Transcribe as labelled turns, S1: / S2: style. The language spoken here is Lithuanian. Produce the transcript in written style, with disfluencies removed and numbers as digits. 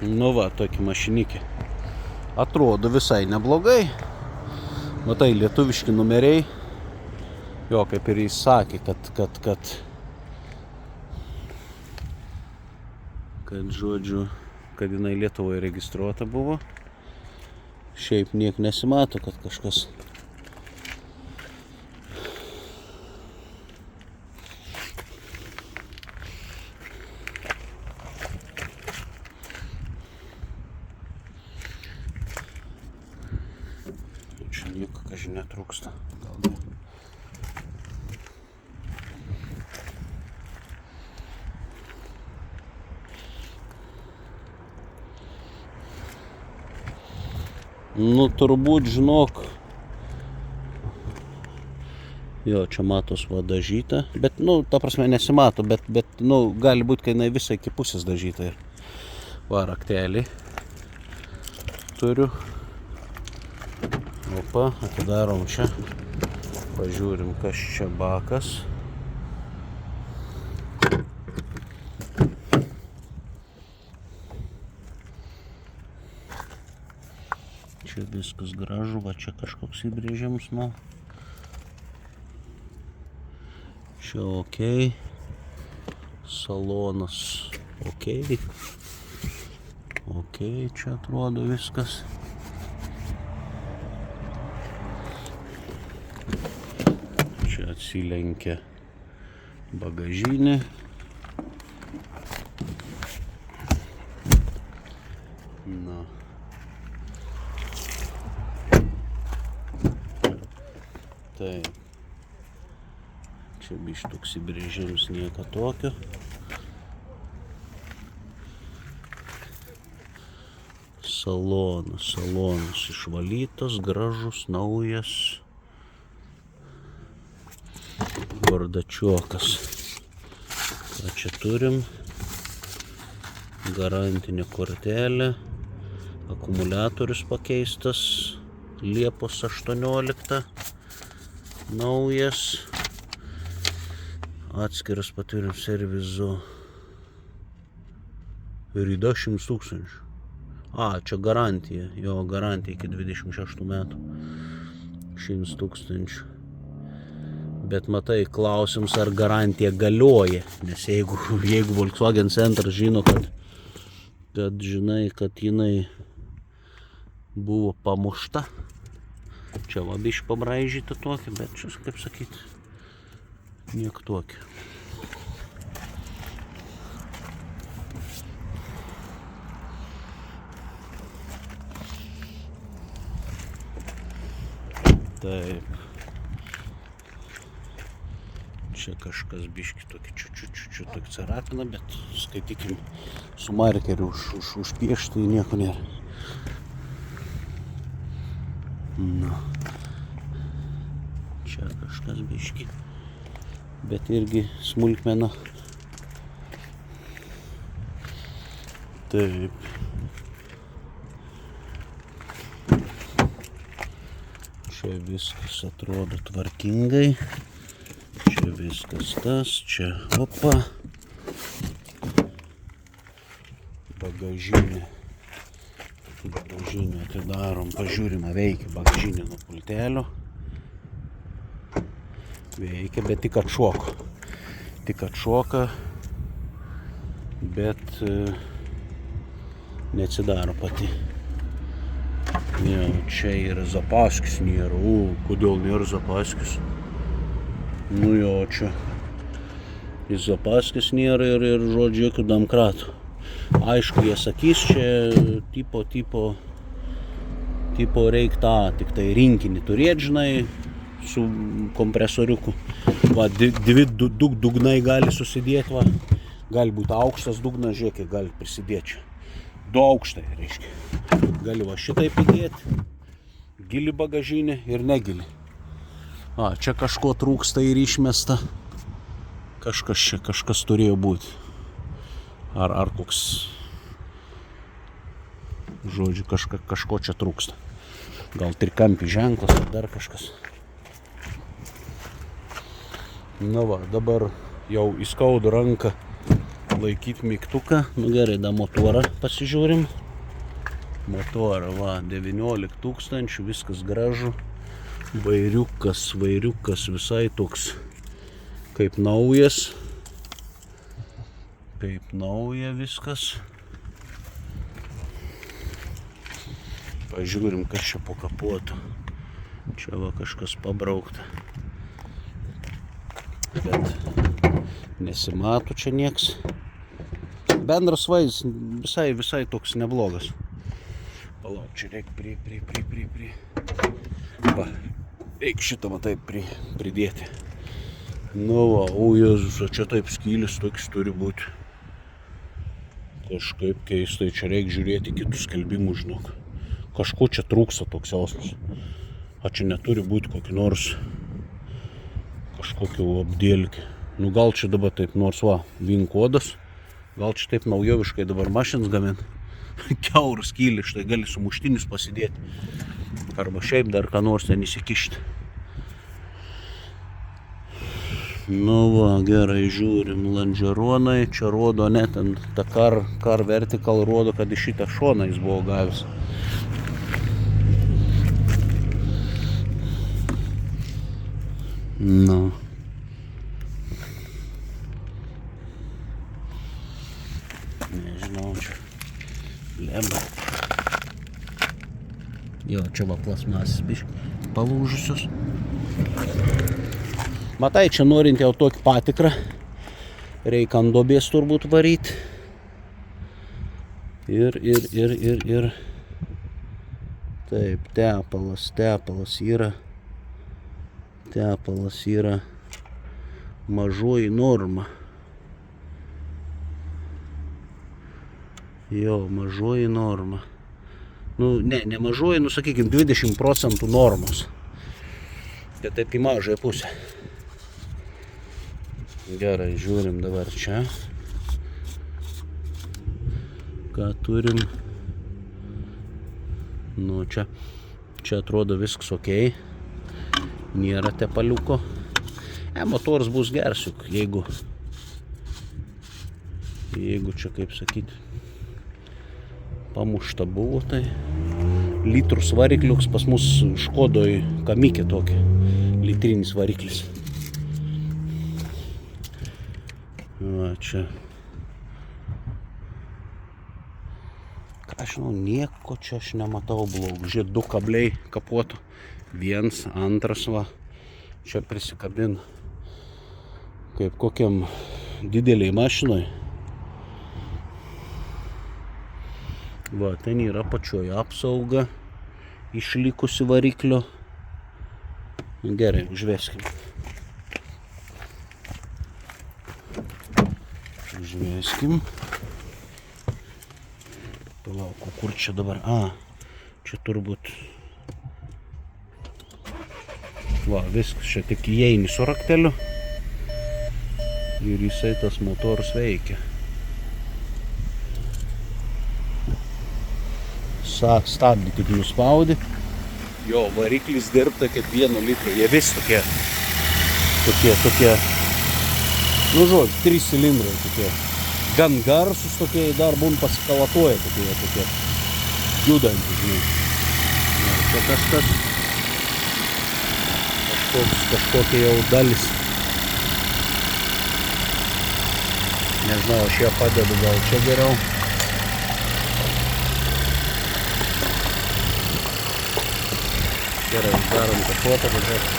S1: Nu va, tokį mašinikį. Atrodo visai neblogai. Matai, lietuviški numeriai. Jo, kaip ir jis sakė, kad žodžiu, kad jinai Lietuvoje registruota buvo. Šiaip niek nesimato, kad kažkas. Čia nieko, kažin netrūksta. Gal ne. Nu, turbūt, žinok. Jo, čia matos va dažyta. Bet, nu, ta prasme nesimato, bet, nu, gali būti, kai jinai visai iki pusės dažyta. Ir va, raktelį turiu. Opa, atidarom čia. Pažiūrim, kas čia bakas. Čia viskas gražu, va čia kažkoks įbrėžiams, nu. Čia okei. Salonas okei. Okei, čia atrodo viskas. Čia atsilenkia bagažinė. Na. Taip. Čia biškį toks įbrėžimas, nieko tokio. Salonas išvalytas, gražus, naujas. Bardačiokas. Ką čia turim? Garantinė kortelė. Akumuliatorius pakeistas. Liepos 18. Naujas. Atskiras paturim servizo. Rida 100 000. Čia garantija. Jo, garantija iki 26 metų. 100 000. Bet matai, klausimas, ar garantija galioja. Nes jeigu Volkswagen Centras žino, kad žinai, kad jinai buvo pamušta. Čia va biškį pabraižyta tokia, bet čia, kaip sakyti, niek tokia. Taip. Čia kažkas biškį tokį čiu tokį carapiną, bet skaitykim, su markeriu užpieštai nieko nėra. Na. Čia kažkas biškį, bet irgi smulkmena. Taip. Čia viskas atrodo tvarkingai. Čia viskas tas, čia opa. Bagažinė atidarom, pažiūrim, veikia bagažinė nuo pultelio. Veikia, bet tik atšoka. Bet neatsidaro pati. Jo, čia yra zapaskis nėra. Kodėl nėra zapaskis? Nu jo, čia ir zapaskis nėra ir žodžiu, jokių damkratų. Aišku, jie sakys, čia tipo reik tą, tik tai rinkinį turėt, žinai, su kompresoriuku. Va, dvi dugnai gali susidėti, va. Gali būti aukštas dugnas, žiūrėk, gali prisidėti čia. 2 aukštai, reiškia. Gali va šitaip įdėti, gili bagažinė ir negili. Čia kažko trūksta ir išmesta. Kažkas turėjo būti. Ar koks, žodžiu, kažko čia trūksta. Gal trikampį ženklas ar dar kažkas. Na va, dabar jau įskaudu ranką laikyti mygtuką. Nu gerai, da motorą pasižiūrim. Motorą, va, 19 000, viskas gražu. Vairiukas visai toks kaip naujas. Kaip nauja viskas. Pažiūrim, kas čia po kapuotu. Čia va kažkas pabraukta. Bet nesimato čia nieks. Bendras vaizdas visai toks neblogas. Palauk, čia reikia prie. Va, reikia šitą matai pridėti. Nu va, o Jėzus, čia taip skylis toks turi būti. Kažkaip keistai, čia reikia žiūrėti kitus skelbimus, žinok. Kažko čia trūksta toks jausmas. A čia neturi būti kokį nors kažkokio apdėlkį. Nu gal čia dabar taip nors va, VIN kodas. Gal čia taip naujoviškai dabar mašins gamin. Kiauras skylis, štai gali sumuštinius pasidėti. Arba šiaip dar ką nors ten įsikišti. Nu va, gerai, žiūrim, landžeronai. Čia rodo, ne, ten ta car vertical rodo, kad iš šitą šoną jis buvo gavęs. Nu. Nežinau, čia lemba. Jo, čia va plasmasės biškai palūžusios. Matai, čia norint jau tokį patikrą, reikia ant duobės turbūt varyti. Ir. Taip, tepalas yra. Tepalas yra mažoji norma. Jo, mažoji norma. Nu, ne mažoji, nu, sakykim, 20% normos. Tai taip į mažąją pusę. Gerai, žiūrim dabar čia. Ką turim? Nu, čia atrodo viskas okei. Nėra tepaliuko. Motoras bus geras, jeigu čia, kaip sakyti, pamušta buvo, tai litrus varikliuks pas mus Škodoj Kamikė tokia, litrinis variklis. Va, čia. Ką aš žinau, nieko čia aš nematau blogų. Žiūrėt, 2 kabliai kapuotų. 1, 2, va. Čia prisikabin kaip kokiam dideliai mašinoj. Va, ten yra pačioje apsauga išlikusi variklio. Gerai, užveskim. Palauk, kur čia dabar? Čia turbūt. Va, viskas, čia tik įeini su rakteliu. Ir jisai tas motoras veikia. Stabdį tik nuspaudi. Jo, variklis dirbta kaip 1 litro. Jie vis tokie. Nu, žodžiu, 3 cilindrai tokie. Gan garsus tokie, dar būn pasikalatoja tokie judantys, žinai. Čia kažkokie jau dalis. Nežinau, aš ją padedu, gal čia geriau. Gerai, darom kapotą, važiuoti.